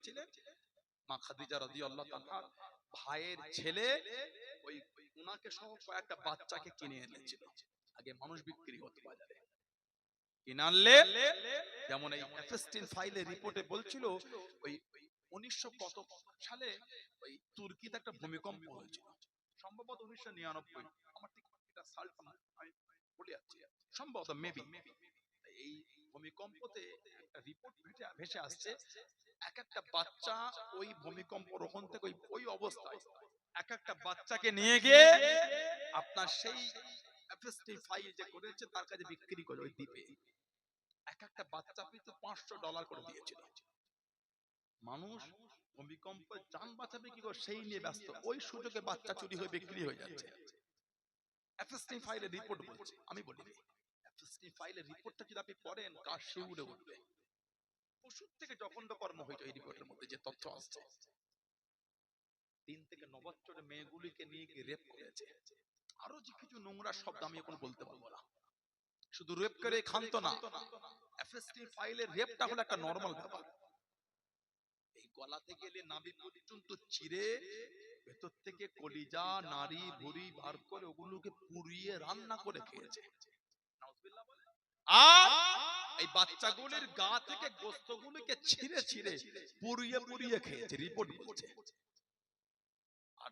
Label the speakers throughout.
Speaker 1: ছিলেন? মা খাদিজা রাদিয়াল্লাহু তাআলা ভাইয়ের ছেলে ওই উনাকে সহ কয়েকটা বাচ্চাকে কিনে এনেছিল। আগে মানুষ বিক্রি হতো বাজারে, কিনে আনলে যেমন এই এফএসটিন ফাইলের রিপোর্টে বলছিল ওই 1900 কত সালে ওই তুর্কিতে একটা ভূমিকম্প হয়েছিল, সম্ভবত 1999, আমার ঠিক এটা সালটা আমি বলে যাচ্ছি, সম্ভবত মেবি। এই ভূমিকম্পতে একটা রিপোর্ট ভেসে আসছে, এক একটা বাচ্চা ওই ভূমিকম্প রোহন থেকে ওই অবস্থায় এক একটা বাচ্চাকে নিয়ে গিয়ে আপনার সেই এফএসটি ফাইল যে করেছে তার কাছে বিক্রি করে ওই দ্বীপে এক একটা বাচ্চা পিছু $500 করে দিয়েছিল। মানুষ ভূমিকম্পে জান বাঁচাবে কি করে সেই নিয়ে ব্যস্ত, ওই সুযোগে বাচ্চা চুরি হয়ে বিক্রি হয়ে যাচ্ছে। এফএসটি ফাইলের রিপোর্ট বলছে, আমি বলিনি। এফএসটি ফাইলের রিপোর্টটা যদি আপনি পড়েন কার শিউরে উঠবে। পশুর থেকে জঘন্য কর্ম হয়েছে এই রিপোর্টের মধ্যে যে তথ্য আসছে। 3 থেকে 9 বছরের মেয়েগুলিকে নিয়ে গিয়ে রেপ করেছে। আরো যে কিছু নোংরা শব্দ আমি এখন বলতে পারবো না। শুধু রেপ করে ক্ষান্ত না, এফএসটি ফাইলের রেপটা হলো একটা নরমাল ব্যাপার। এই গলা থেকে এলে নাভি পর্যন্ত চিরে ভেতর থেকে কলিজা নাড়ি ভুঁড়ি বার করে ওগুলোকে পুড়িয়ে রান্না করে খেয়েছে। আর এই বাচ্চাগুলির গা থেকে গোশতগুলোকে ছিঁড়ে ছিঁড়ে পুড়িয়ে পুড়িয়ে খেয়েছে, রিপোর্ট বলছে। আর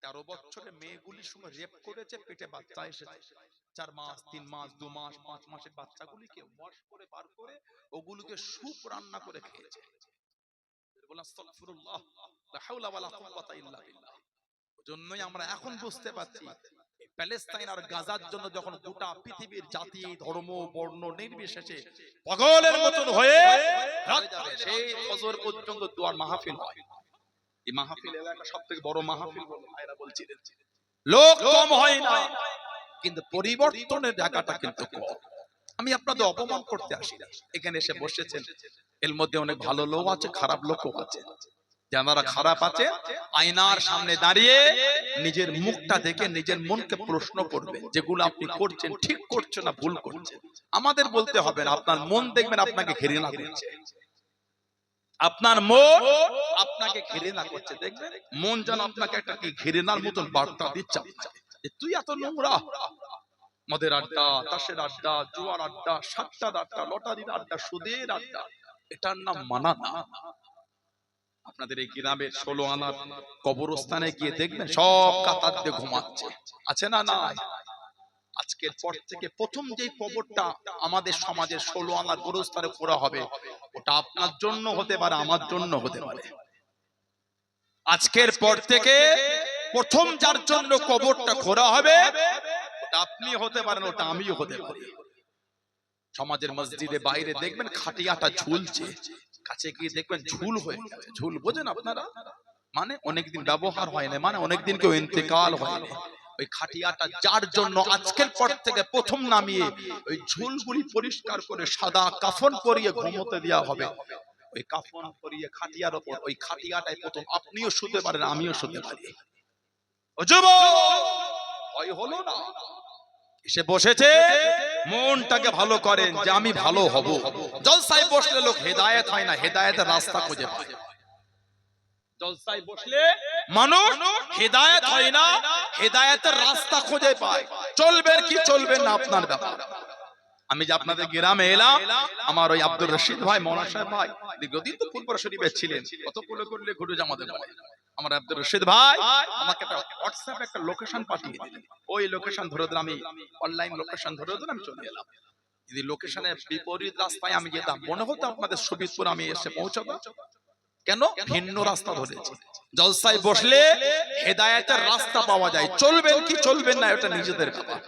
Speaker 1: 13 বছরের মেয়েগুলির সঙ্গে রেপ করেছে, পেটে বাচ্চা এসেছে, 4 মাস 3 মাস 2 মাস 5 মাসের বাচ্চাগুলিকে ওয়াশ করে বার করে ওগুলোকে স্যুপ রান্না করে খেয়েছে। বলা আস্তাগফিরুল্লাহ, লা হাওলা ওয়ালা কুওয়াতা ইল্লা বিল্লাহ। ওজন্যই আমরা এখন বুঝতে পারছি প্যালেস্তাইন আর গাজার জন্য যখন গোটা পৃথিবীর জাতি ধর্ম বর্ণ নির্বিশেষে পাগলের মতন হয়ে সেই ফজর পর্যন্ত দোয়ার মাহফিল হয়। এই মাহফিল এলাকা সবথেকে বড় মাহফিল ভাইরা বলছিলেন, লোক কম হয় না কিন্তু পরিবর্তনের জায়গাটা কিন্তু কম। আমি আপনাদের অপমান করতে আসি না, এখানে এসে বসেছেন, এর মধ্যে অনেক ভালো লোক আছে, খারাপ লোকও আছে। যারা খারাপ আছে আয়নার সামনে দাঁড়িয়ে নিজের মুখটা দেখে নিজের মনকে প্রশ্ন করবে, যেগুলো আপনি করছেন ঠিক করছেন না ভুল করছেন। আমাদের বলতে হবে না, আপনার মন দেখবেন আপনাকে ঘৃণা করছে, আপনার মন আপনাকে ঘৃণা করছে, দেখবেন মন যেন আপনাকে একটা কি ঘৃণার মতন বার্তা দিচ্ছে যে তুই এত নোংরা। মদের আড্ডা, তাসের আড্ডা, জুয়ার আড্ডা, সাতটার আড্ডা, লটারির আড্ডা, সুদের আড্ডা, এটার নাম মানা না। আপনাদের এই গ্রামের 16 আনার কবরস্থানে গিয়ে দেখবেন সব কাতার দিয়ে ঘুমাচ্ছে, আছে না? না। আজকের পর থেকে প্রথম যে কবরটা আমাদের সমাজের 16 আনার কবরস্থানে করা হবে, ওটা আপনার জন্য হতে পারে, আমার জন্য হতে পারে। আজকের পর থেকে প্রথম যার জন্য কবরটা খোঁড়া হবে ওটা আপনি হতে পারেন, ওটা আমিও হতে পারি। সমাজের মসজিদে বাইরে দেখবেন খাটিয়াটা ঝুলছে, কাছে গিয়ে দেখবেন ঝুল হয়ে গেছে। ঝুল বোঝেন আপনারা? মানে অনেকদিন ব্যবহার হয় না, মানে অনেকদিন কেউ ইন্তেকাল হয় না। ওই খাটিয়াটা যার জন্য আজকের পর থেকে প্রথম নামিয়ে ওই ঝুলগুলি পরিষ্কার করে সাদা কাফন পরিয়ে ঘুমোতে দেওয়া হবে। ওই কাফন পরিয়ে খাটিয়ার উপর ওই খাটিয়াটাই প্রথম আপনিও শুতে পারেন, আমিও শুতে পারি। ও যুবক, ভয় হলো না? এসে বসেছে, মনটাকে ভালো করেন যে আমি ভালো হব। জলসায় বসলে লোক হেদায়েত হয় না, হেদায়েতের রাস্তা খুঁজে পায়। জলসায় বসলে মানুষ হেদায়েত হয় না, হেদায়েতের রাস্তা খুঁজে পায়। চলবেন কি চলবেন না আপনার ব্যাপার। আমি যে আপনাদের গ্রামে এলাম, আমার ওই আব্দুর রশিদ ভাই, মৌলানা সাহেব ভাই দীর্ঘদিন তো ফুলপুরা শরীফে ছিলেন, কত কোলে করলে ঘুরে আমাদের বাড়ি। আমার আব্দুর রশিদ ভাই আমাকে একটা হোয়াটসঅ্যাপে একটা লোকেশন পাঠিয়ে দিলেন, ওই লোকেশন ধরে দিলাম, আমি অনলাইন লোকেশন ধরে দিলাম, আমি চলে এলাম। যদি লোকেশনের বিপরীত রাস্তায় আমি যেতাম, মনে হতো আপনাদের সুবিদপুর আমি এসে পৌঁছাবো, কেন ভিন্ন রাস্তা ধরেছি। জলসায় বসলে হেদায়েতের রাস্তা পাওয়া যায়, চলবেন কি চলবেন না এটা নিজেদের ব্যাপার।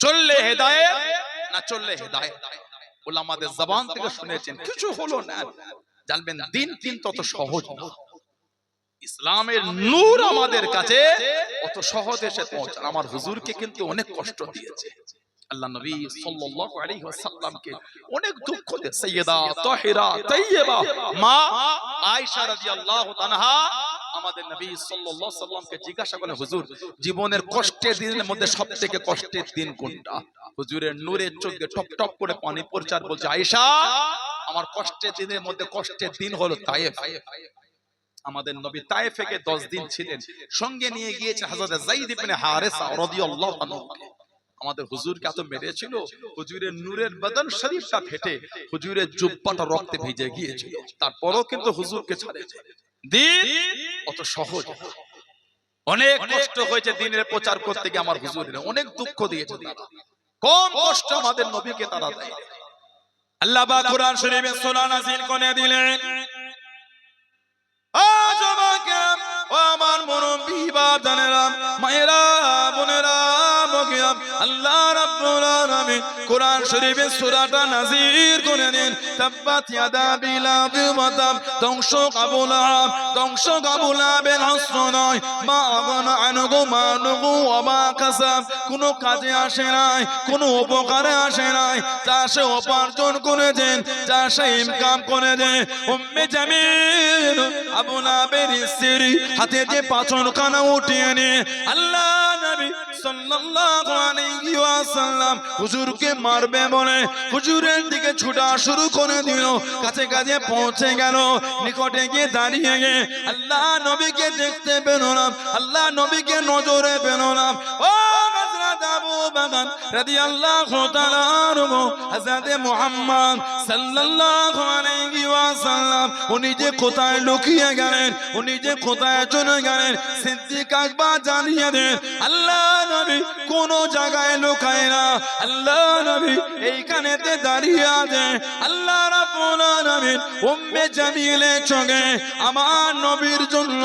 Speaker 1: চললে হেদায়েত, না চললে হেদায়েত। ওলামাদের জবান থেকে শুনেছেন, কিছু হলো না জানবেন দিন দিন তত সহজ না। ইসলামের নূর আমাদের কাছে অত সহজ এসে পৌঁছান। আমার হুজুরকে কিন্তু অনেক কষ্ট দিয়েছে আল্লাহ নবী সাল্লাল্লাহু আলাইহি ওয়াসাল্লামকে, অনেক দুঃখ দিয়েছে। সাইয়্যিদা তাহিরা তাইয়্যিবা মা আয়েশা রাদিয়াল্লাহু তাআলা আমাদের নবী সাল্লাল্লাহু আলাইহি ওয়াসাল্লামকে জিজ্ঞাসা করলেন, হুজুর জীবনের কষ্টের দিনের মধ্যে সবথেকে কষ্টের দিন কোনটা? হুজুরের নূরের চোখে টপ টপ করে পানি পড়ছে আর বলছে, আয়েশা আমার কষ্টের দিনের মধ্যে কষ্টের দিন হলো তায়েফ। আমাদের নবী তায়েফে 10 দিন ছিলেন, সঙ্গে নিয়ে গিয়েছে হযরত যায়েদ ইবনে হারেসা রাদিয়াল্লাহু আনহু। আমাদের হুজুরকে এত মেরেছিল, হুজুরের নূরের বদন শরীফটা ফেটে হুজুরের জুব্বাটা রক্তে ভিজে গিয়েছিল, তারপরও কিন্তু হুজুরকে ছাড়েছে। দিন অত সহজ না। অনেক কষ্ট হয়েছে দিনের প্রচার করতে গিয়ে আমার হুজুরের, অনেক দুঃখ দিয়েছে তারা, কম কষ্ট আমাদের নবীকে তারা দেয়। আল্লাহ পাক কোরআন শরীফে সূরা নাজিল করে দিলেন, আমার মুরব্বি বাদানেরা, মায়েরা, বোনেরা, বগিয়াম, আল্লাহ রাব্বুল আলামিন কোরআন শরীফে সূরাটা নাযিল করে দেন। তাব্বাত ইয়াদা বিলাবি ওয়া তাব, ধ্বংস আবু লাহাব, ধ্বংস আবু লাহাবের হস্ত নয়, মা আগানা আনহু মালুহু ওয়া মা কাসাব, কোনো কাজে আসে নাই, কোনো উপকারে আসে নাই, যা সে উপার্জন করেছেন, যা সে ইনকাম করেছেন। উম্মে জামিল আবু লাহাবের স্ত্রী হাতে যে পাথরখানা উঠিয়ে নিয়ে আল্লাহ নবী সাল্লাল্লাহু আলাইহি ওয়াসাল্লাম হুজুরকে মারবে বলে হুজুরের দিকে ছুটা শুরু করে দিল। কাছে কাছে পৌঁছে গেল, নিকটে গিয়ে দাঁড়িয়ে গিয়ে আল্লাহ নবীকে দেখতে পেল না, আল্লাহ নবীকে নজরে পেল না। ও হযরত আবু বকর রাদিয়াল্লাহু তাআলা আনহু, হযরত মুহাম্মদ সাল্লাল্লাহু আলাইহি ওয়াসাল্লাম উনি যে কোথায় লুকিয়ে গেলেন, উনি যে কোথায় চলে গেলেন, সিদ্দিক আকবর জানিয়ে দেন। আল্লাহ নবী কোন জায়গায় লুকায় না, আল্লাহ নবী এইখানেতে দাঁড়িয়ে আছে। আল্লাহ রাব্বুল আলামিন উম্মে জামিলের চোখে আমার নবীর জন্য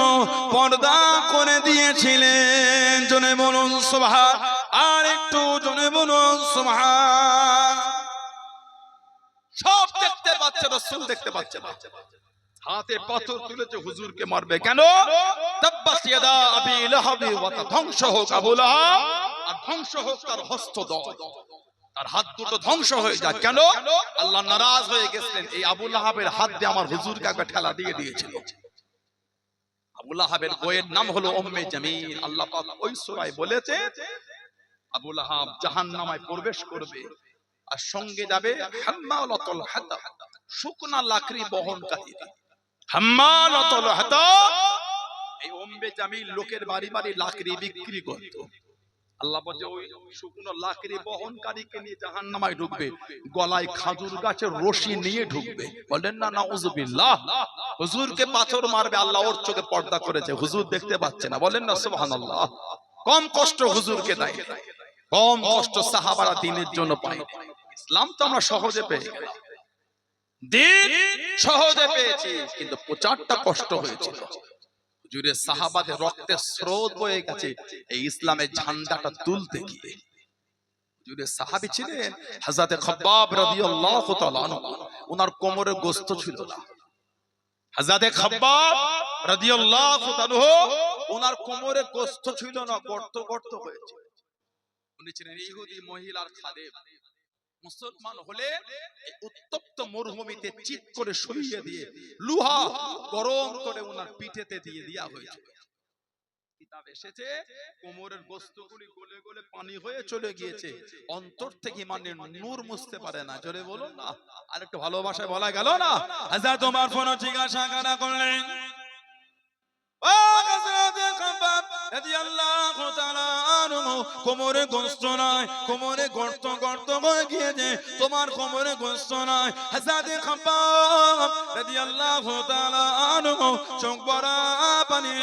Speaker 1: পর্দা করে দিয়েছিলেন। জনে বলুন সুবহান, আর একটু জনে বলুন সুবহান। সব দেখতে পাচ্ছে, রাসূল দেখতে পাচ্ছে না, হাতে পাথর তুলেছে হুজুরকে মারবে কেন? তাব্বাত ইয়াদা আবি লাহাবি ওয়া তাব, ধ্বংস হোক আবু লাহাব, আর ধ্বংস হোক তার হস্তদ্বয়, তার হাত দুটো ধ্বংস হয়ে যায়। কেন? আল্লাহ নারাজ হয়ে গেছেন, এই আবু লাহাবের হাত দিয়ে আমার হুজুরকে একবার ঠেলা দিয়ে দিয়েছিল। আবু লাহাবের বইয়ের নাম হলো উম্মে জামিল। আল্লাহ পাক ওই সূরায় বলেছে আবু লাহাব জাহান্নামে প্রবেশ করবে, আর সঙ্গে যাবে হাম্মালাতুল হাতাব, শুকনা লাকড়ি বহনকারী। হাম্মালাতুল হাতাব, এই উম্মে জামিল লোকের বাড়ি বাড়ি লাকড়ি বিক্রি করত। আল্লাহ বলে ওই শুকনো লাকড়ি বহনকারীকে নিয়ে জাহান্নামে ঢুকবে, গলায় খাজুর গাছের রশি নিয়ে ঢুকবে। বলেন না নাউযুবিল্লাহ। হুজুরকে পাথর মারবে, আল্লাহ ওর চোখে পর্দা করেছে, হুজুর দেখতে পাচ্ছে না। বলেন না সুবহানাল্লাহ। কম কষ্ট হুজুরকে দেয়, কম কষ্ট সাহাবারা দিনের জন্য পায়। ইসলাম তো আমরা সহজে পেয়ে গেলাম, দিন সহজে পেয়েছি, কিন্তু প্রচারটা কষ্ট হয়েছিল। হুজুরের সাহাবাদের রক্তের স্রোত বয়ে গেছে এই ইসলামের ঝান্ডাটা তুলতে গিয়ে। হুজুরের সাহাবী ছিলেন হযরত খাব্বাব রাদিয়াল্লাহু তাআলা আনহু, ওনার কোমরে গোশত ছিল না। হযরত খাব্বাব রাদিয়াল্লাহু তাআলা আনহু, ওনার কোমরে গোশত ছিল না, গর্ত গর্ত হয়েছে। উনি ছিলেন ইহুদি মহিলার খাদেম। মুসলমান হলে এই উত্তপ্ত মরুভূমিতে চিৎ করে শুইয়ে দিয়ে লোহা গরম করে ওনার পিঠেতে দিয়ে দেয়া হয়েছিল। কিতাব এসেছে কোমরের গোশতগুলি গলে গলে পানি হয়ে চলে গিয়েছে, অন্তর থেকে মানে নূর মুছতে পারে না। জোরে বলুন না, আর একটু ভালোবাসায় বলা গেল না। হযরত ওমর ফোন জিজ্ঞাসা করলেন, ও হযরত খাব্বাব রাদিয়াল্লাহু তাআলা আনহু, কোমরে গোশত নাই, কোমরে গর্ত গর্ত হয়ে গিয়েছে, তোমার কোমরে গোশত নাই। হযরত খাব্বাব রাদিয়াল্লাহু তাআলা আনহু চোখ ভরা পানি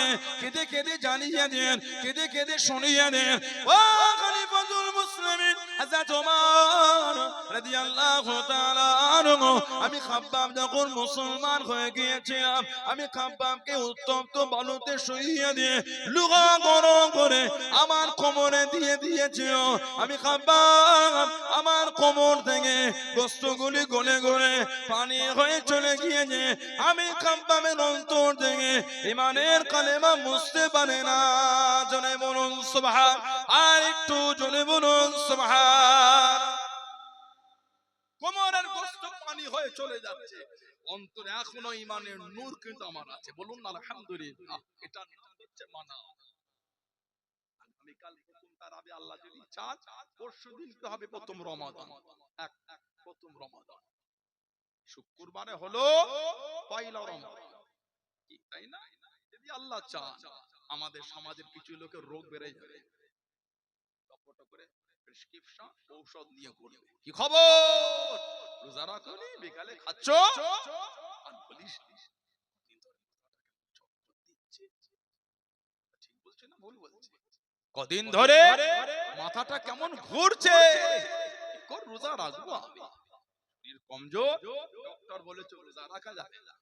Speaker 1: কেঁদে কেঁদে জানিয়ে দেন, কেঁদে কেঁদে শুনিয়ে দেন, ও খলিফাতুল মুসলিমিন হযরত ওমর রাদিয়াল্লাহু তাআলা আনহু, আমি খাব্বাব যখন মুসলমান হয়ে গিয়েছিলাম, আমি খাব্বাবকে উত্তপ্ত বালুতে শুইয়ে দিয়ে লুহা গরম করে আমার কোমরে দিয়ে দিয়েছিল। আমি খাব্বাব, আমার কোমর থেকে গোশতগুলি গলে গলে পানি হয়ে চলে গিয়েছে। আমি খাব্বাবের অন্তর থেকে ঈমানের কালেমা মুছতে পারে না। জোরে বলুন সুবহান, আর একটু জোরে বলুন সুবহান। কোমরের গোশত পানি হয়ে চলে যাচ্ছে, অন্তরে এখনো ঈমানের নূর কিন্তু আমার আছে। বলুন না আলহামদুলিল্লাহ। এটা হচ্ছে মানা। আগামীকাল প্রথম তারাবি আল্লাহ যদি চান, পরশুদিন হবে প্রথম রমাদান, প্রথম রমাদান। শুক্রবারে হলো পয়লা রমজান, কি তাই না? যদি আল্লাহ চান আমাদের সমাজের কিছু লোকের রোগ বেড়ে যাবে, টপটো করে প্রেসক্রিপশন ঔষধ নিয়ে করবে, কি খবর রোজা রাখনি বিকালে খাচ্ছ আর বলিস ঠিক বলছে না ভুল বলছে? কদিন ধরে মাথাটা কেমন ঘুরছে, রোজা রাখবো আমি, কমজোর, ডক্টর বলেছে রোজা রাখা যাবে না।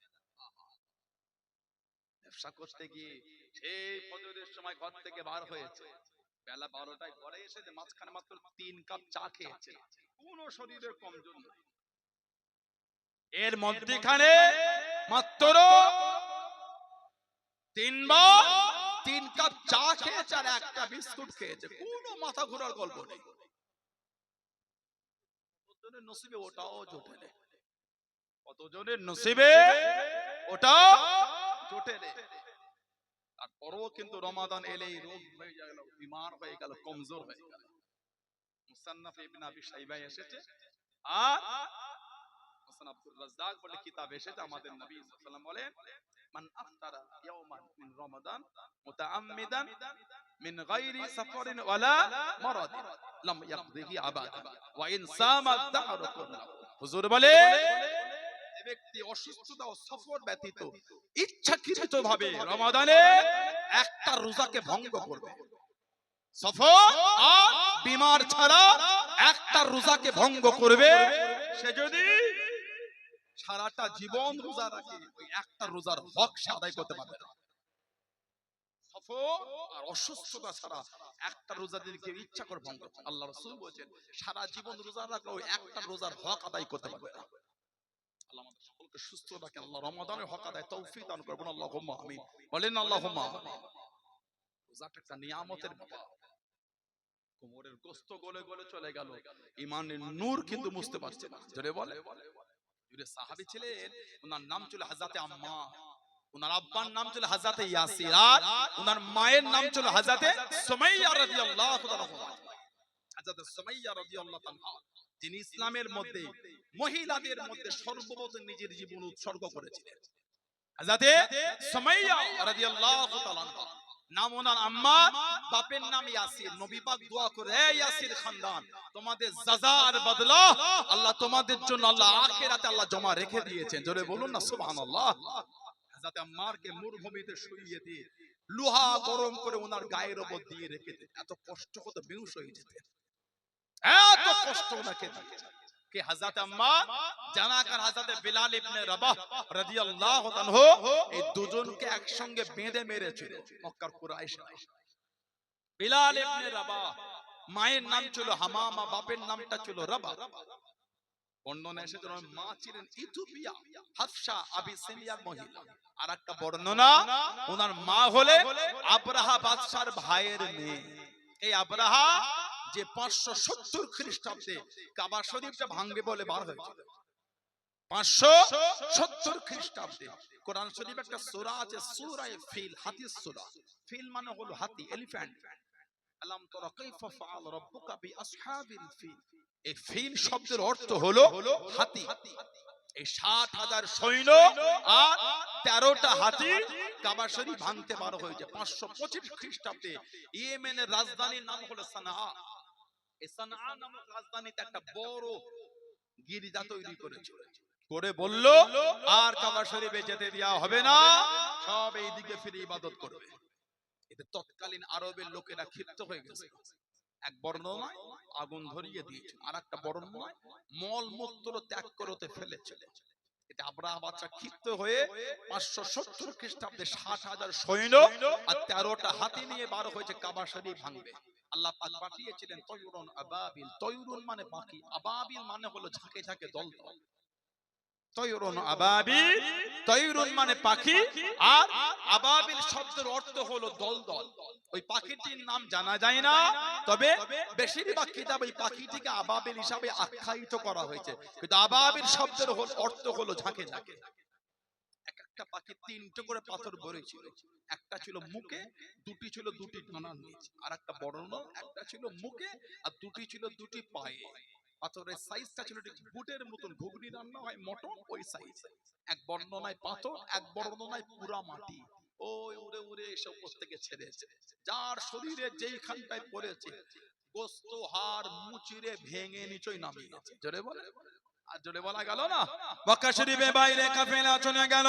Speaker 1: ব্যবসা করতে গিয়ে সেই ফজরের সময় ঘর থেকে বার হয়েছে, বেলা 12টায় ঘরে এসে মাঝখানে মাত্র 3 কাপ চা খেয়েছে, কোন শরীরের কমজোর নেই। এর মধ্যখানে মাত্র 3 কাপ চা খেয়েছে আর একটা বিস্কুট খেয়েছে, কোনো মাথা ঘোরার গল্প নেই। কতজনের নসিবে ওটাও জোটে নেই, কতজনের নসিবে ওটা জোটে নেই। তারপরও কিন্তু রমাদান এলেই রোগ হয়ে গেল, বিমার হয়ে গেল, কমজোর হয়ে গেল। মুসান্নাফ ইবনে আবি শাইবা এসেছে আর মুসান্নাফ আব্দুর রাজ্জাক বলে কিতাব এসেছে, আমাদের নবী সাল্লাল্লাহু আলাইহি ওয়াসাল্লাম বলেন মান আফতারা ইয়াওমান মিন রমাদান মুতাআম্মিদান মিন গায়রি সাফারিন ওয়ালা মারাদিন লাম ইয়াকদিহি আবাদা ওয়া ইন সামা দাহরা কুল্লাহু। হুজুর বলে যে ব্যক্তি অসুস্থতা ও সফর ব্যতীত ইচ্ছাকৃতভাবে রমাদানে একটা রোজাকে ভঙ্গ করবে, সফর আর বিমার ছাড়া একটা রোজাকে ভঙ্গ করবে, সে যদি সারাটা জীবন রোজা রাখে ওই একটা রোজার হক সে আদায় করতে পারবে না। সফর আর অসুস্থতা ছাড়া একটা রোজা যদি কেউ ইচ্ছা করে ভঙ্গ করে, আল্লাহ রাসূল বলেছেন সারা জীবন রোজা রাখলে ওই একটা রোজার হক আদায় করতে পারবে না। আল্লাহ আমাদের সকলকে সুস্থ রাখেন, আল্লাহ রমাদানের হক আদায় তৌফিক দান করবেন, আল্লাহুম্মা আমিন। বলেন আল্লাহুম্মা আমিন। রোজাটা একটা নিয়ামতের ব্যাপার। কোমরের গোশত গলে গলে চলে গেল, ঈমানের নূর কিন্তু মুছতে পারছে না। জোরে বলে, জোরে সাহাবী ছিলেন, ওনার নাম ছিল হযরতে আম্মার, ওনার আব্বার নাম ছিল হযরতে ইয়াসির, আর ওনার মায়ের নাম ছিল হযরতে সুমাইয়া রাদিয়াল্লাহু তাআলা। হযরতে সুমাইয়া রাদিয়াল্লাহু তাআলা যিনি ইসলামের মধ্যে মহিলাদের মধ্যে সর্বপ্রথম নিজের জীবন উৎসর্গ করেছিলেন, হযরতে সুমাইয়া রাদিয়াল্লাহু তাআলা নাম ওনার আম্মার, বাপের নাম ইয়াসির। নবী পাক দোয়া করে, হে ইয়াসির খানদান, তোমাদের সাজা আর বদলা আল্লাহ তোমাদের জন্য আল্লাহ আখিরাতে আল্লাহ জমা রেখে দিয়েছেন। জোরে বলুন না সুবহানাল্লাহ। হযরত আম্মারকে মরুভূমিতে শুইয়ে দিয়ে লোহা গরম করে ওনার গায়ের উপর দিয়ে রেখে দিতেন, এত কষ্ট হতো বেহুশ হয়ে যেতেন, এত কষ্ট ওনাকে দিয়েছেন। কে? হযরত আম্মার, জানাকার হযরত বিলাল ইবনে রাবাহ রাদিয়াল্লাহু আনহু, এই দুজনকে একসঙ্গে বেঁধে মেরেছিল মক্কার কুরাইশরা। বিলাল ইবনে রাবাহ, মায়ের নাম ছিল হামামা, বাপের নামটা ছিল রাবাহ। বর্ণনা এসেছে মা ছিলেন ইথিওপিয়া হাফসা আবিসিনিয়ার মহিলা। আর একটা বর্ণনা ওনার মা হলে আব্রাহা বাদশার ভাইয়ের মেয়ে। এই আব্রাহা যে 570 খ্রিস্টাব্দে কাবা শরীফটা ভাঙবে বলে বার হয়েছিল, 570 খ্রিস্টাব্দে। কোরআন শরীফে একটা সূরা আছে সূরা ফিল, হাতির সূরা। ফিল মানে হলো হাতি, এলিফ্যান্ট। আলাম তারা কাইফা ফাআল রাব্বুকা বিআসহাবিল ফিল। এই ফিল শব্দের অর্থ হলো হাতি। এই 60,000 সৈন্য আর 13টা হাতি কাবা শরীফ ভাঙতে বার হয়েছে 525 খ্রিস্টাব্দে। ইয়েমেনের রাজধানীর নাম হলো সানআ। এই সানআ নামক রাজধানীতে একটা বড় গির্জা তৈরি করেছিল, করে বলল আর কাবা শরীফে যেতে দেওয়া হবে না, সব এই দিকে ফিরে ইবাদত করবে। এতে তৎকালীন আরবের লোকেরা ক্ষিপ্ত হয়ে গেছে। এক বর্ণনায় আগুন ধরিয়ে দিয়েছিল, আর একটা বর্ণনায় মলমূত্র ত্যাগ করতে ফেলেছিল। এটা আব্রাহা বাদশা ক্ষিপ্ত হয়ে 570 খ্রিস্টাব্দে 60,000 সৈন্য আর 13টা হাতি নিয়ে বার হয়েছে কাবা শরীফ ভাঙবে। আল্লাহ পাক পাঠিয়েছিলেন তয়ুরুন আবাবিল। তয়ুরুন মানে পাখি, আবাবিল মানে হলো ঝাঁকে ঝাঁকে দল দল। তয়ুরুন আবাবিল, তয়ুরুন মানে পাখি, আর আবাবিল শব্দের অর্থ হলো দল দল। ওই পাখিটির নাম জানা যায় না, তবে বেশিরভাগ কিতাবে এই পাখিটিকে আবাবিল হিসাবে আখ্যায়িত করা হয়েছে, কিন্তু আবাবিল শব্দের অর্থ হলো ঝাঁকে ঝাঁকে। এক একটা পাখি 3টে করে পাথর ভরেছিল, একটা ছিল মুখে, দুটি ছিল দুটি ডানার নিচে, আর একটা বড় একটা ছিল মুখে আর দুটি ছিল দুটি পায়ে। পাথরের সাইজটা ছিল ঠিক বুটের মতন, ঘুগনি রান্না হয় মটন ওই সাইজ। এক বর্ণনায় পাথর, এক বর্ণনায় পুরা মাটি। ওই উড়ে উড়ে এসে উপর থেকে ছেড়েছে। যার শরীরে যেইখানটায় পড়েছে গোস্ত হাড় মুচিরে ভেঙে নিচই নামিয়ে গেছে। জোরে বলে, আর জোরে বলা গেল না। মক্কা শরীফে বাইরে কাফেলা চলে গেল।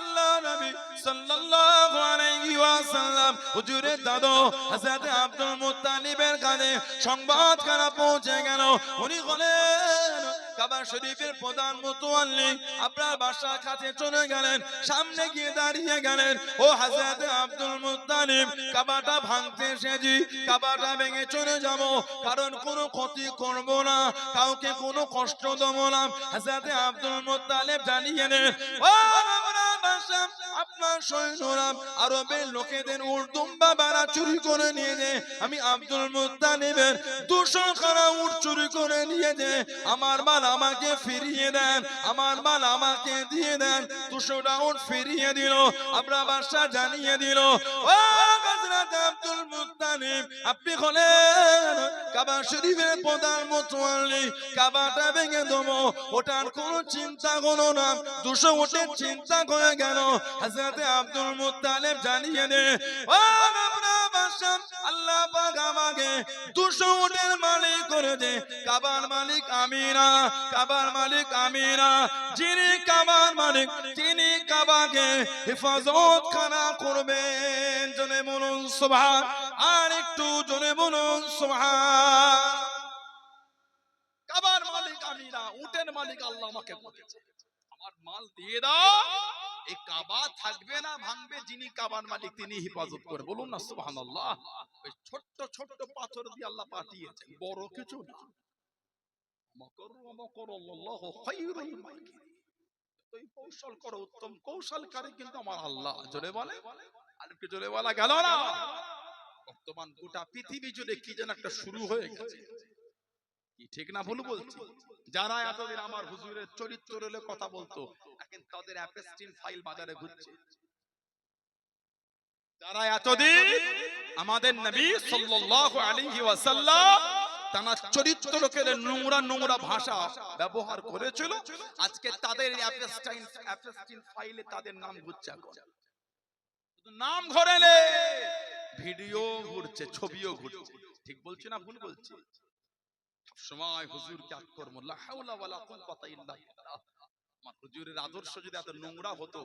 Speaker 1: আল্লাহ নবী সাল্লাল্লাহু আলাইহি ওয়াসাল্লাম হুজুরের দাদু হযরত আব্দুল মুত্তালিবের কাছে সংবাদ খানা পৌঁছে গেল। উনি বলেন কাবা শরীফের প্রধান মুতাওয়াল্লি আপনার বাসার কাছে চলে গেলেন, সামনে গিয়ে দাঁড়িয়ে গেলেন। ও হযরত আব্দুল মুত্তালিব, কাবাটা ভাঙতে এসেছি, কাবাটা ভেঙে চলে যাব, কারণ কোনো ক্ষতি করব না, কাউকে কোনো কষ্ট দেব না। হযরত আব্দুল মুত্তালিব জানিয়ে দেন, ও আপনার সৈন্যরা আরবের লোকেদের উট দুম্বা বাড়া চুরি করে নিয়ে যায়, আমি আব্দুল মুত্তালিবের 200 খানা উট চুরি করে নিয়ে যায়, আমার মাল আমাকে ফিরিয়ে দেন, আমার মাল আমাকে দিয়ে দেন। 200টা উট ফিরিয়ে দিল। আমরা বাদশা জানিয়ে দিল, ও হযরত আব্দুল মুত্তালিব, আপনি হলেন কাবা শরীফের প্রধান মুতাওয়াল্লি, কাবাটা ভেঙে দেবো ওটার কোনো চিন্তা করো না। 200 উটের চিন্তা করে গেল। হযরত আব্দুল মুত্তালিব জানিয়ে দে, ও আপনার বাদশা, আল্লাহ পাক আমাকে 200 উটের মালিক করে দে। কাবার মালিক আমি না, কাবার মালিক আমি না, যিনি কাবার মালিক তিনি কাবাকে হেফাজত খানা করবেন। জনে বলুন সুবহান, আর একটু জনে বলুন সুবহান। কাবার মালিক আমি না, উটের মালিক আল্লাহ আমাকে বলেছে, আমার মাল দিয়ে দাও, এই কাবা থাকবে না, ভাঙবে, যিনি কাবার মালিক তিনি হেফাজত করে। বলুন না সুবহানাল্লাহ। ওই ছোট্ট ছোট্ট পাথর দিয়ে আল্লাহ পাঠিয়েছেন, বড় কিছু না। মাকারু খায়রুল মাকিরিন, তুই কৌশল করো, উত্তম কৌশলকারী কিন্তু আমার আল্লাহ। জোরে বলে, আর একটু জোরে বলা গেল না। বর্তমান গোটা পৃথিবী জুড়ে কি যেন একটা শুরু হয়ে গেছে, কি ঠিক না ভুল বলছি? যারা এতদিন আমার হুজুরের চরিত্র নিয়ে কথা বলতো, এখন তাদের অ্যাপস্টিন ফাইল বাজারে ঘুরছে। যারা এতদিন আমাদের নবী সাল্লাল্লাহু আলাইহি ওয়াসাল্লাম তার চরিত্রকে নোংরা নোংরা ভাষা ব্যবহার করেছিল, আজকে তাদের অ্যাপস্টিন ফাইলে তাদের নাম ঘুরছে। এখন নাম ঘরে নে, ভিডিও ঘুরছে, ছবিও ঘুরছে। ঠিক বলছি না ভুল বলছি? সময় হুজুরকে আক্রমণ, লা হাওলা ওয়ালা কুওয়াতা ইল্লা বিল্লাহ। আমার হুজুরের আদর্শ যদি এত নোংরা হতো,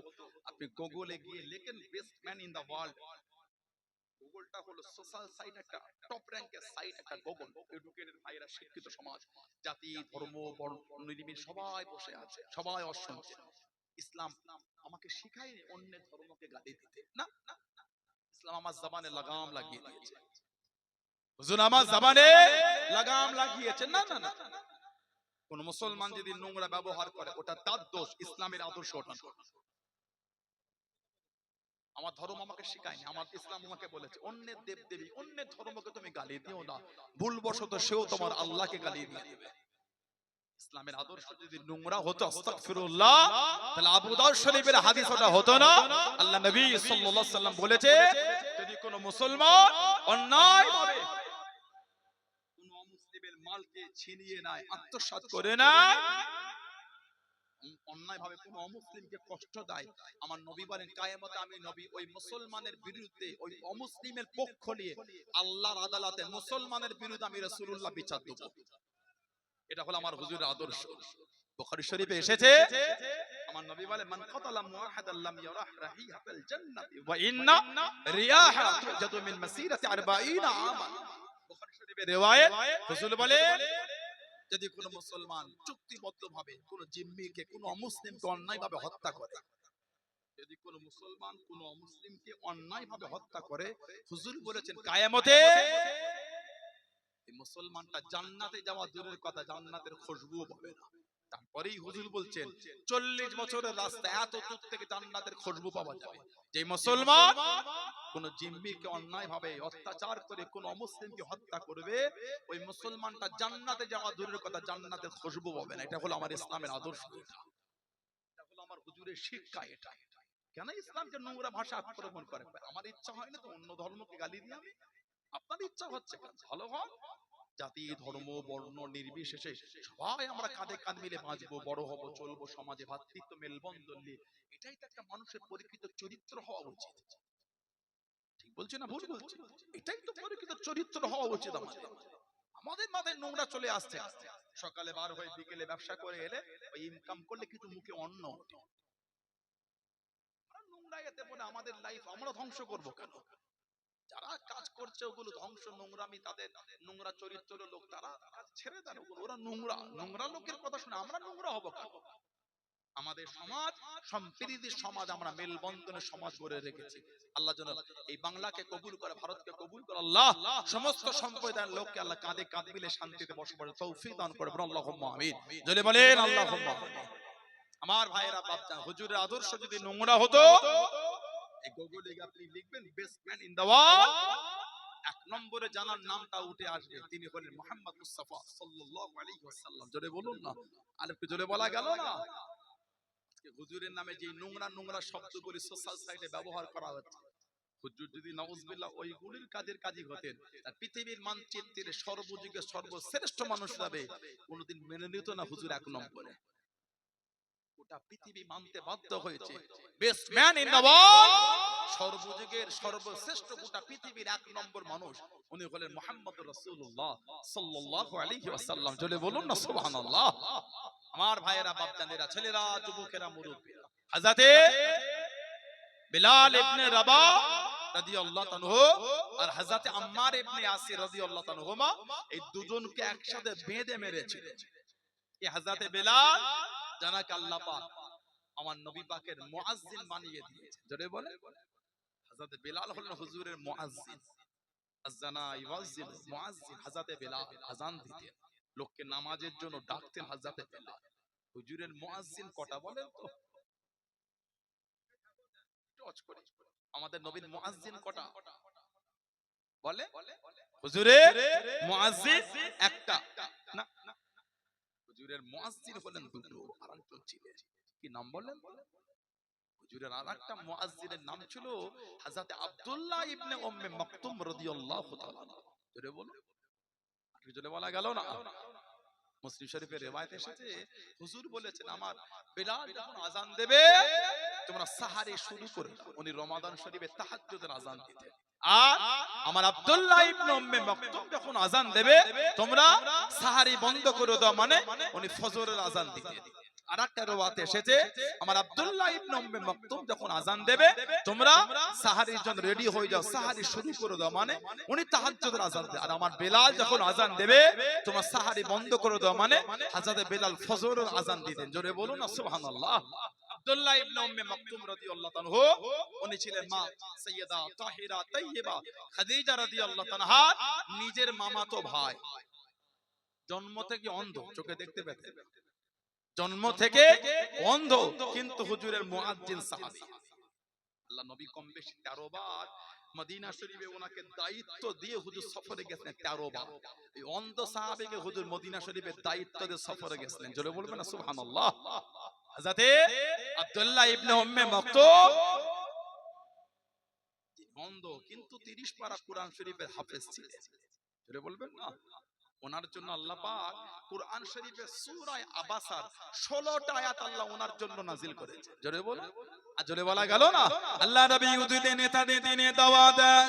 Speaker 1: আপনি গুগলে গিয়ে লেখেন best man in the world. গুগলটা হলো সোশ্যাল সাইট, একটা টপ র‍্যাঙ্কের সাইট, একটা গুগল। এডুকেটেড ভাইরা, শিক্ষিত সমাজ, জাতি ধর্ম নির্বিশেষে সবাই বসে আছে, সবাই অশুনছে। ইসলাম আমাকে শিখায়নি অন্যের ধর্মকে গালি দিতে, না। ইসলাম আমার জবানে লাগাম লাগিয়ে দিয়েছে। হুজুর আমার জবানে লাগাম লাগিয়েছে। না না না, কোন মুসলমান যদি নোংরা ব্যবহার করে ওটা তার দোষ, ইসলামের আদর্শ ওটা। আমার ধর্ম আমাকে শেখায়নি, আমার ইসলাম আমাকে বলেছে অন্যের দেবদেবী অন্যের ধর্মকে তুমি গালি দিও না, ভুলবশত সেও তোমার আল্লাহকে গালি দিয়ে দেবে। ইসলামের আদর্শ যদি নোংরা হতো, আস্তাগফিরুল্লাহ, তাহলে আবু দাউদ শরীফের হাদিস ওটা হতো না। আল্লাহ নবী সাল্লাল্লাহু আলাইহি সাল্লাম বলেছে, যদি কোন মুসলমান অন্যায়ভাবে কোন অমুসলিমের মালকে ছিনিয়ে নেয়, আত্মসাৎ করে নেয়, অন্যায়ভাবে কোন অমুসলিমকে কষ্ট দেয়, আমার নবী বলেন কিয়ামতে আমি নবী ওই মুসলমানের বিরুদ্ধে, ওই অমুসলিমের পক্ষ নিয়ে আল্লাহর আদালতে মুসলমানের বিরুদ্ধে আমি রাসূলুল্লাহ বিচার দেব। এটা হলো আমার হুজুরের আদর্শ। বুখারী শরীফে এসেছে, আমার নবী বলে মান কাতালা মুআহাদান লাম ইয়ারাহ রাহিহাতাল জান্নাতি ওয়া ইন্না রিয়াহা তুজাদু মিন মাসিরাতি 40 আমান। বুখারী শরীফের riwayat, রাসূল বলেন যদি কোন মুসলমান চুক্তিবদ্ধভাবে কোন জিম্মিকে, কোন অমুসলিমকে অন্যায়ভাবে হত্যা করে, যদি কোন মুসলমান কোন অমুসলিমকে অন্যায়ভাবে হত্যা করে, হুজুর বলেছেন কিয়ামতে এই মুসলমানটা জান্নাতে যাওয়া দূরের কথা, জান্নাতের খুশবুও পাবে না। তারপরেই হুজুর বলছেন 40 বছরের রাস্তা, এত দূর থেকে জান্নাতের খুশবু পাওয়া যাবে। যে মুসলমান কোন জিম্মিকে অন্যায়ভাবে অত্যাচার করে কোন অমুসলিমকে হত্যা করবে, ওই মুসলমানটা জান্নাতে যাওয়া দূরের কথা, জান্নাতের খুশবু পাবে না। এটা হলো আমার ইসলামের আদর্শ, এটা হলো আমার হুজুরের শিক্ষা। এটা কেন ইসলামকে নোংরা ভাষা আক্রমণ করে? আমার ইচ্ছা হয় না তো অন্য ধর্মকে গালি দিই আমি। আপনার ইচ্ছা হচ্ছে ভালো হন, জাতি ধর্ম বর্ণ নির্বিশেষে সবাই আমরা কাঁধে কাঁধ মিলে বাঁচবো, বড় হব, চলবো, সমাজে ভ্রাতৃত্ব মেলবন্ধন নিয়ে। এটাই তো একটা মানুষের পরিকৃত চরিত্র হওয়া উচিত। ঠিক বলছি না ভুল বলছি? এটাই তো পরিকৃত চরিত্র হওয়া উচিত আমাদের। আমাদের মাথায় নোংরা চলে আসছে। সকালে বার হয়ে বিকেলে ব্যবসা করে এলে ওই ইনকাম করলে কিছু মুখে অন্ন ওঠে, নোংরা এতে বলে আমাদের লাইফ আমরা ধ্বংস করব কেন? যারা কাজ করছে ওগুলো ধ্বংস, নোংরামি, তাদের নোংরা চরিত্র লোক, তারা কাজ ছেড়ে দেন, ওরা নোংরা। নোংরা লোকের কথা শুনে আমরা নোংরা হব কেন? আমাদের সমাজ সম্প্রীতির সমাজ, আমরা মেলবন্ধনের সমাজ গড়ে রেখেছি। আল্লাহ যেন এই বাংলাকে কবুল করে, ভারতকে কবুল করে। আল্লাহ সমস্ত সম্প্রদায়ের লোককে আল্লাহ কাঁধে কাঁধ মিলে শান্তিতে বসবাসের তৌফিক দান করে। আল্লাহুম্মা আমিন। জোরে বলেন আল্লাহুম্মা আমিন। আমার ভাইয়েরা বাপজান, হুজুরের আদর্শ যদি নোংরা হতো, এই গুগলে আপনি লিখবেন best man in the world, এক নম্বরে জানার নামটা উঠে আসবে, তিনি হলেন মুহাম্মদ মুস্তাফা সাল্লাল্লাহু আলাইহি ওয়াসাল্লাম। জোরে বলুন না, আর একটু জোরে বলা গেল না? হুজুরের নামে যে নোংরা নোংরা শব্দগুলি সোশ্যাল সাইটে ব্যবহার করা হচ্ছে, হুজুর যদি নাউজুবিল্লাহ ওইগুলির কাজের কাজী হতেন, তার পৃথিবীর মানচিত্রে সর্বযুগে সর্বশ্রেষ্ঠ মানুষ হিসাবে কোনোদিন মেনে নিত না হুজুর এক নম্বরে। গোটা পৃথিবী মানতে বাধ্য হয়েছে best man in the world, সর্বযুগের সর্বশ্রেষ্ঠ গোটা পৃথিবীর এক নম্বর মানুষ, উনি হলেন মুহাম্মদুর রাসূলুল্লাহ সাল্লাল্লাহু আলাইহি ওয়াসাল্লাম। জোরে বলুন না সুবহানাল্লাহ। আমার ভাইয়েরা বাপজানেরা, ছেলেরা, যুবকেরা, মুরব্বিরা, হযরতে বিলাল ইবনে রাবাহ রাদিয়াল্লাহু তাআলা আর হযরতে আম্মার ইবনে ইয়াসির রাদিয়াল্লাহু তাআলা এই দুজনকে একসাথে বেঁধে মেরেছিল। এই হযরতে বিলাল জানাকে আল্লাহ পাক আমার নবী পাকের মুয়াজ্জিন বানিয়ে দিয়েছে। জোরে বলে, হযরতে বিলাল হলেন হুজুরের মুয়াজ্জিন। আযানা ইউয়াজ্জিন, মুয়াজ্জিন হযরতে বিলাল আযান দিতেন, লোককে নামাজের জন্য ডাকতেন হযরতে বিলাল। হুজুরের মুয়াজ্জিন কটা বলেন তো? টচ করি, আমাদের নবীর মুয়াজ্জিন কটা বলে? হুজুরের মুয়াজ্জিন একটা না, হুজুরের মুয়াজ্জিন হলেন দুটো, আরেকজন ছিলেন, কি নাম বলেন? হুজুরের আরেকটা মুয়াজ্জিনের নাম ছিল হযরত আব্দুল্লাহ ইবনে উম্মে মাকতুম রাদিয়াল্লাহু তাআলা। জোরে বলুন, আর জোরে বলা গেল না? মুসলিম শরীফের রিওয়ায়াত এসেছে, হুজুর বলেছেন আমার বিলাল যখন আযান দেবে তোমরা সাহারি শুরু করে দাও। উনি রমাদান শরীফে তাহাজ্জুদের আযান দিতেন। আর আমার আব্দুল্লাহ ইবনে উম্মে মাকতুম যখন আযান দেবে তোমরা সাহারি বন্ধ করে দাও, মানে উনি ফজরের আযান দিতেন। আরেকটা রিওয়ায়াতে এসেছে আমার আব্দুল্লাহ ইবনে উম্মে মাকতুম যখন আযান দেবে তোমরা সাহারির জন্য রেডি হয়ে যাও, সাহারি শুরু করে দাও, মানে উনি তাহাজ্জুদের আযান দেন। আর আমার বিলাল যখন আযান দেবে তোমরা সাহারি বন্ধ করে দাও, মানে হযরত বিলাল ফজরের আযান দিতেন। জোরে বলুন না সুবহানাল্লাহ। আব্দুল্লাহ ইবনে উম্মে মাকতুম রাদিয়াল্লাহু তাআলা উনি ছিলেন মা সাইয়্যিদা তাহিরা তাইয়্যিবা খাদিজা রাদিয়াল্লাহু তাআলা নিজের মামাতো ভাই। জন্ম থেকে অন্ধ, চোখে দেখতে পেতেন, জন্ম থেকে অন্ধ, কিন্তু হুজুরের মুয়াজ্জিন সাহাবী। আল্লাহ নবী কম বেশি 13 বার মদিনা শরীফে ওনাকে দায়িত্ব দিয়ে হুজুর সফরে গেছেন 13 বার। এই অন্ধ সাহাবীকে হুজুর মদিনা শরীফে দায়িত্ব দিয়ে সফরে গেছেন। জোরে বলবেন না সুবহানাল্লাহ। হযরতে আব্দুল্লাহ ইবনে উম্মে মাকতুম অন্ধ, কিন্তু 30 পারা কোরআন শরীফের হাফেজ ছিলেন। জোরে বলবেন না? ওনার জন্য আল্লাহ পাক কুরআন শরীফে সূরা আবাসার 16টা আয়াত আল্লাহ ওনার জন্য নাজিল করেছে। জোরে বলুন, আর জোরে বলা গেল না? আল্লাহ নবী উদ্দিনে নেতাদের দিনে দাওয়াত দেন।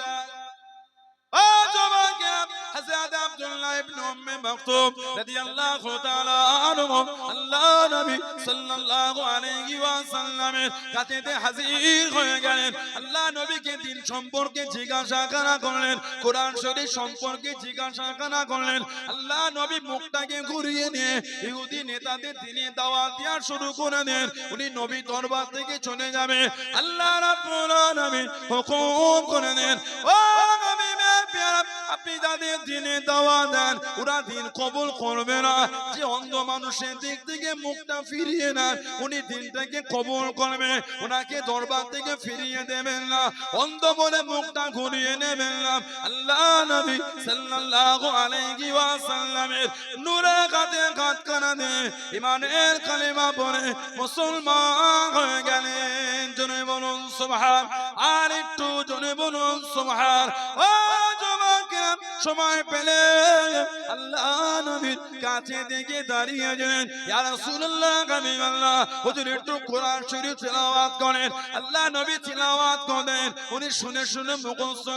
Speaker 1: ও যুবকেরা, হযরত আব্দুল্লাহ ইবনে উম্মে মাকতুম রাদিয়াল্লাহু তাআলা আনহু আল্লাহ নবী সাল্লাল্লাহু আলাইহি ওয়াসাল্লামের কাছে হাজির হয়ে গেলেন। আল্লাহ নবীকে দিন সম্পর্কে জিজ্ঞাসা করলেন, কোরআন শরীফ সম্পর্কে জিজ্ঞাসা করলেন। আল্লাহ নবী মুখটাকে ঘুরিয়ে নিয়ে ইহুদি নেতাদের দিনে দাওয়াত দেওয়া শুরু করে দেন। উনি নবী দরবার থেকে চলে যাবে, আল্লাহ রাব্বুল আলামিন হুকুম করে দেন, ও নবী আপনি যাদের দিনে দাওয়াত দেন ওরা দিন কবুল করবে না। যে অন্ধ মানুষের দিক থেকে মুখটা ফিরিয়ে নেন উনি দিনটাকে কবুল করবে, ওনাকে দরবার থেকে ফিরিয়ে দেবেন না। অন্ধ বলে মুখটা ঘুরিয়ে নেবেন না। আল্লাহ নবী সাল্লাল্লাহু আলাইহি ওয়াসাল্লামের নূরে কাঁধে কাঁধ কানা দিয়ে ঈমানের কালিমা পড়ে মুসলমান হয়ে গেলেন। জোরে বলুন সুবহান, আর একটু জোরে বলুন সুবহান। ও যুবকেরা,
Speaker 2: সময় পেলে আল্লাহ নবীর কাছে থেকে দাঁড়িয়ে গেলেন, ইয়া রাসূলুল্লাহ হাবিবাল্লাহ হুজুর একটু কোরআন শরীফ তেলাওয়াত করেন। আল্লাহ নবী তেলাওয়াত করেন, উনি শুনে শুনে মুখস্থ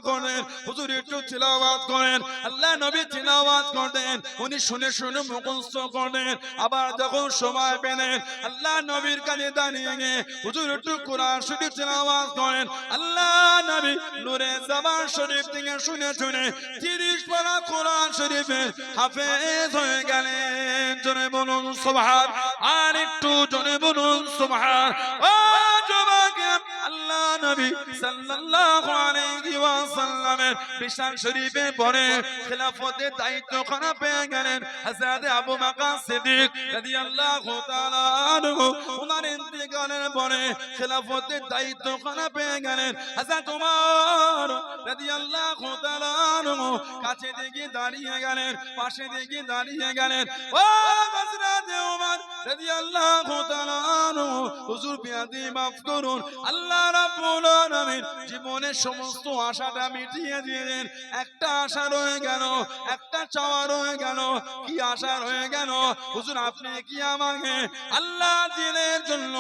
Speaker 2: করেন। হুজুর একটু তেলাওয়াত করেন। আল্লাহ নবী তেলাওয়াত করেন, উনি শুনে শুনে মুখস্থ করেন। আবার যখন সময় পেলেন আল্লাহ নবীর কাছে দাঁড়িয়ে গিয়ে হুজুর একটু কোরআন শরীফ তেলাওয়াত করেন। আল্লাহ নবী নূরে জাবান শরীফ থেকে শুনে শুনে 30 পারা কোরআন শরীফের হাফেজ হয়ে গেলেন। জোরে বলুন সুবহান, আর একটু জোরে বলুন সুবহান। ও যুবক, আল্লাহ নবী সাল্লাল্লাহু আলাইহি ওয়াসাল্লামের বিশাল শরীফে পড়ে খেলাফতের দায়িত্ব খানা পেয়ে গেলেন হযরত আবু বকর সিদ্দিক রাদিয়াল্লাহু তাআলা আনহু। ওনার ইন্তেকালের পরে খেলাফতের দায়িত্ব খানা পেয়ে গেলেন হযরত ওমর রাদিয়াল্লাহু তাআলা আনহু। কাছে থেকে দাঁড়িয়ে গেলেন, পাশে থেকে দাঁড়িয়ে গেলেন। ও হযরত ওমর রাদিয়াল্লাহু তাআলা আনহু, হুজুর বিয়াদি মাফ করুন, আল্লাহ রাব্বুল আলামিন জীবনের সমস্ত আশাটা মিটিয়ে দিলেন। একটা আশা রয়ে গেল, একটা চাওয়া রয়ে গেল। কি আশা রয়ে গেল? হুজুর আপনি কি আমাকে আল্লাহ দিনের জন্য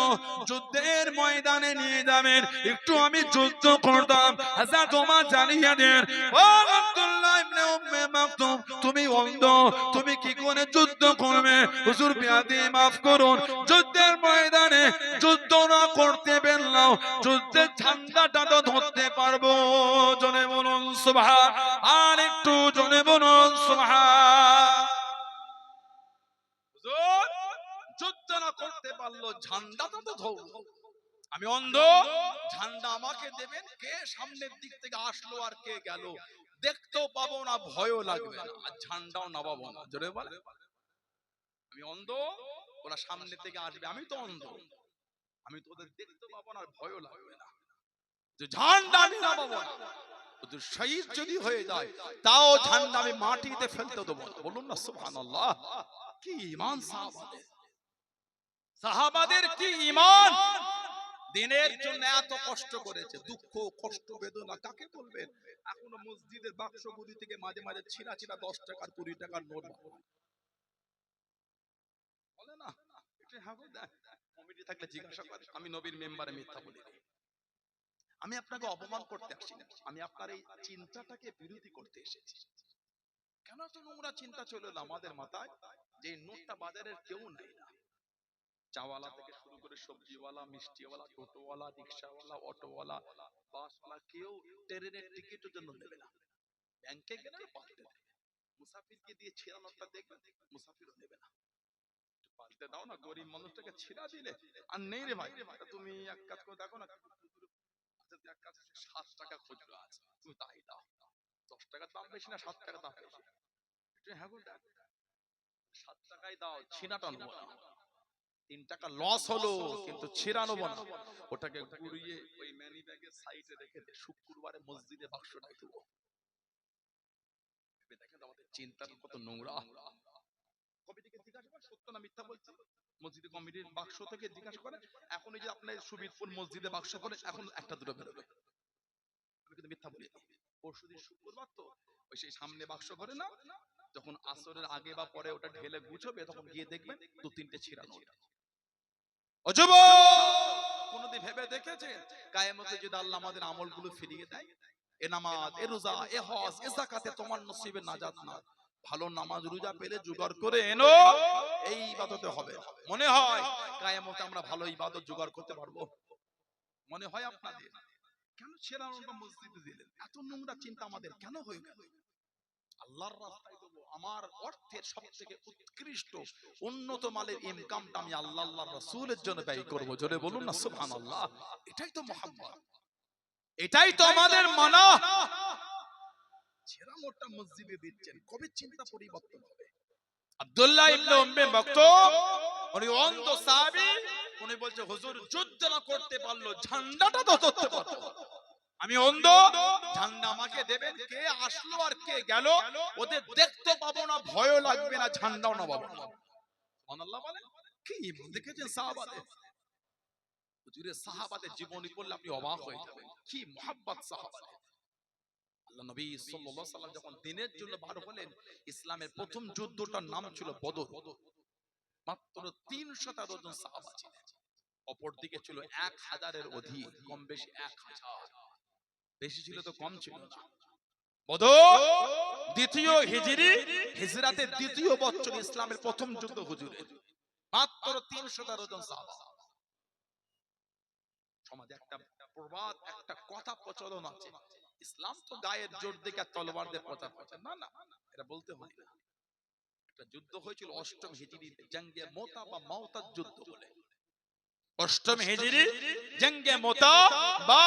Speaker 2: যুদ্ধের ময়দানে নিয়ে যাবেন, একটু আমি যুদ্ধ করতাম। হযরত ওমর জানিয়ে দেন, ও আব্দুল্লাহ ইবনে উম্মে মাকতুম, তুমি অন্ধ, তুমি কি করে যুদ্ধ করবে? হুজুর বিয়াদি মাফ করুন, যুদ্ধের ময়দানে যুদ্ধ না করতে পারলেও যুদ্ধের ঝান্ডাটা তো ধরতে পারবো। জোরে বলুন সুবহান, আর একটু জোরে বলুন সুবহান।
Speaker 1: হুজুর যুদ্ধ না করতে পারলো ঝান্ডাটা তো ধরবো। আমি অন্ধ, ঝান্ডা আমাকে দেবেন, কে সামনের দিক থেকে আসলো আর কে গেল দেখতেও পাবো না, ভয়ও লাগবে না, আর ঝান্ডাও নামাবো না। জোরে বলে, আমি অন্ধ, ওরা সামনে থেকে আসবে, আমি তো অন্ধ, আমি তো ওদের দেখতে পাবো না, আর ভয়ও লাগবে না, যে ঝান্ডা আমি নামাবো না। ওদের শহীদ যদি হয়ে যায় তাও ঝান্ডা আমি মাটিতে ফেলতে দেবো না। বলুন না সুবহানাল্লাহ। কি ঈমান সাহাবাদের, সাহাবাদের কি ঈমান! দিনের জন্য এত কষ্ট করেছে, দুঃখ কষ্ট বেদনা কাকে বলবেন? এখনো মসজিদের বাক্সগুলি থেকে মাঝে মাঝে ছিঁড়া ছিঁড়া 10 টাকার 20 টাকার নোট বলে না, এটা কমিটি থাকলে জিজ্ঞাসা করে। আমি নবীর মেম্বারে মিথ্যা বলি না, আমি আপনাকে অপমান করতে আসি না, আমি আপনার এই চিন্তাটাকে বিরোধী করতে এসেছি। কেন তো নোংরা চিন্তা চলে এলো আমাদের মাথায়, যে নোটটা বাজারের কেউ নেয় না, চাওয়ালা থেকে শুরু করে সবজিওয়ালা, মিষ্টিওয়ালা, টোটোওয়ালা, রিক্সাওয়ালা, অটোওয়ালা, বাসওয়ালা, কেউ ট্রেনের টিকিটের জন্য নেবে না। ব্যাংকে গেলে পাল্টে দেবে, মুসাফিরকে দিয়ে ছেঁড়া নোটটা দেখবে, মুসাফিরও নেবে না। পাল্টে দাও না, গরিব মানুষটাকে ছেঁড়া দিলে আর নেই রে ভাই, তুমি এক কাজ করে দেখো না, 7 টাকা খুচরো আছে, তুমি তাই দাও। 10 টাকার দাম বেশি না 7 টাকার দাম বেশি? হ্যাঁ গো, 7 টাকায় দাও, ছিনাটা নেবো না। 3 টাকা লস হলো কিন্তু ছিঁড়া নেবো না, ওটাকে ঘুরিয়ে ওই ম্যানি ব্যাগের সাইডে রেখে দে, শুক্রবারে মসজিদে বাক্সটাই দেবো। দেখেন আমাদের চিন্তাটা কত নোংরা। কমিটিকে জিজ্ঞাসা করে সত্য না মিথ্যা বলছে, মসজিদে কমিটির বাক্স থেকে জিজ্ঞাসা করে। এখন এই যে আপনার সুবিদপুর মসজিদে বাক্স করে এখন একটা দুটো বেরোবে, আমি কিন্তু মিথ্যা বলি না। পরশুদিন শুক্রবার তো ওই সেই সামনে বাক্স করে না, যখন আসরের আগে বা পরে ওটা ঢেলে গুছবে তখন গিয়ে দেখবেন 2-3টে ছিঁড়া নোট। ও যুবক, কোনদিন ভেবে দেখেছেন কিয়ামতে যদি আল্লাহ আমাদের আমলগুলো ফিরিয়ে দেয়, এ নামাজ, এ রোজা, এ হজ, এ যাকাতে তোমার নসিবে নাজাত না, ভালো নামাজ রোজা পেলে জোগাড় করে এনো, এই ইবাদতে হবে। মনে হয় কিয়ামতে আমরা ভালো ইবাদত জোগাড় করতে পারবো? মনে হয় আপনাদের? কেন ছেঁড়া নোটটা মসজিদে দিলেন? এত নোংরা চিন্তা আমাদের কেন হয়ে গেল? আল্লাহর রাস্তায় দেবো, আমার অর্থের সবথেকে উৎকৃষ্ট উন্নত মালের ইনকামটা আমি আল্লাহর রাসূলের জন্য ব্যয় করব। জোরে বলুন না সুবহানাল্লাহ। এটাই তো মুহাব্বত, এটাই তো আমাদের মানা। ছেঁড়া নোটটা মসজিদে দিচ্ছেন, কবে চিন্তা পরিবর্তন হবে? আব্দুল্লাহ ইবনে উম্মে মাকতুম, উনি অন্ধ সাহাবী, উনি বলছে হুজুর যুদ্ধ না করতে পারলো ঝান্ডাটা তো ধরতে পারতো। আমি অন্ধ, ঝান্ডা আমাকে দেবেন, কে আসলো আর কে গেল ওদের দেখতে পাবো না, ভয়ও লাগবে না, ঝান্ডাও না পাবো না। সুবহানাল্লাহ বলেন। কি দেখেছেন সাহাবাদের? হুজুরের সাহাবাদের জীবনী পড়লে আপনি অবাক হয়ে যাবেন, কি মুহাব্বত সাহাবাদের। আল্লাহ নবী সাল্লাল্লাহু আলাইহি সাল্লাম যখন দিনের জন্য বার হলেন, ইসলামের প্রথম যুদ্ধটার নাম ছিল বদর। মাত্র 300 জন সাহাবা ছিলেন, অপরদিকে ছিল 1000-এর অধিক, কম বেশি 1000, বেশি ছিল তো কম ছিল না। বদর দ্বিতীয় হিজরি, হিজরাতের দ্বিতীয় বছর ইসলামের প্রথম যুদ্ধ হুজুরের, মাত্র 300 জন সাহাবা। সমাজে একটা প্রবাদ, একটা কথা প্রচলন আছে, ইসলাম তো গায়ের জোর দেখে তলোয়ার দিয়ে প্রচার করছে। না না, এটা বলতে হয় না। একটা যুদ্ধ হয়েছিল অষ্টম হিজরিতে, জঙ্গে মোতা বা মাওতার যুদ্ধ বলে। অষ্টম হিজরি জঙ্গে মোতা বা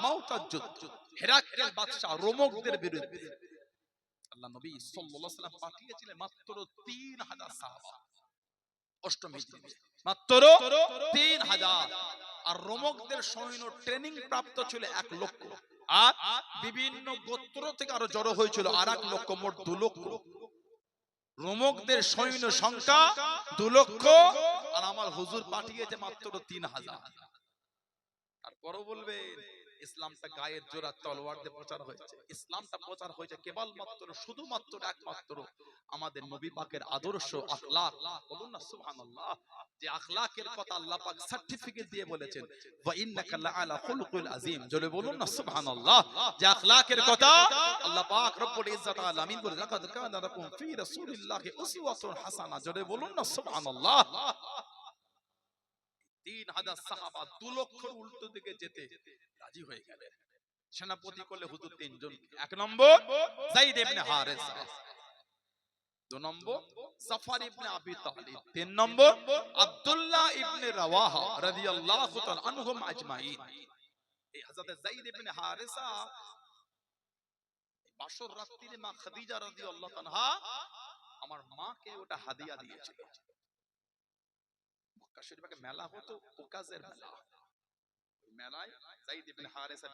Speaker 1: মাওতার যুদ্ধ, হেরাক্কেল বাদশা রোমকদের বিরুদ্ধে আল্লাহ নবী সাল্লাল্লাহু আলাইহি ওয়াসাল্লাম পাঠিয়েছিলেন মাত্র 3000 সাহাবা। অষ্টম হিজরিতে মাত্র 3000, আর রোমকদের সৈন্য ট্রেনিং প্রাপ্ত ছিল 1 লক্ষ, আর বিভিন্ন গোত্র থেকে আরো জড়ো হয়েছিল আর 1 লক্ষ, মোট 2 লক্ষ। রোমকদের সৈন্য সংখ্যা 2 লক্ষ, আর আমার হুজুর পাঠিয়েছে মাত্র 3000। তারপরও বলবে ইসলামটা গায়ের জোর আর তলোয়ার দিয়ে প্রচার হয়েছে। ইসলামটা প্রচার হয়েছে কেবলমাত্র, শুধুমাত্র, একমাত্র আমাদের নবী পাকের আদর্শ আখলাক। বলুন না সুবহানাল্লাহ। যে আখলাকের কথা আল্লাহ পাক সার্টিফিকেট দিয়ে বলেছেন, ওয়া ইন্নাকা লাআলা খুলুকুল আযীম, জোরে বলুন না সুবহানাল্লাহ। যে আখলাকের কথা আল্লাহ পাক রব্বুল ইজ্জাত আলামিন বলে, লাকাদ কানা লাকুম ফি রাসূলিল্লাহি উসওয়াতুন হাসানাহ, জোরে বলুন না সুবহানাল্লাহ। 3000 সাহাবা 2 লক্ষর উল্টো দিকে যেতে রাজি হয়ে গেলেন। সেনাপতি করলে হুজুর 3 জন। 1 নম্বর যায়েদ ইবনে হারেসা, 2 নম্বর জাফর ইবনে আবি তালিব, 3 নম্বর আব্দুল্লাহ ইবনে রাওয়াহা রাদিয়াল্লাহু তাআলা আনহুম আজমাইন। এই হযরত যায়েদ ইবনে হারেসা বাসর রাত্রিরে মা খাদিজা রাদিয়াল্লাহু তাআলা আমার মাকে ওটা হাদিয়া দিয়েছিল। মক্কা শরীফে মেলা হতো, ওকাজের মেলা, মেলায় যায়েদ ইবনে হারেসা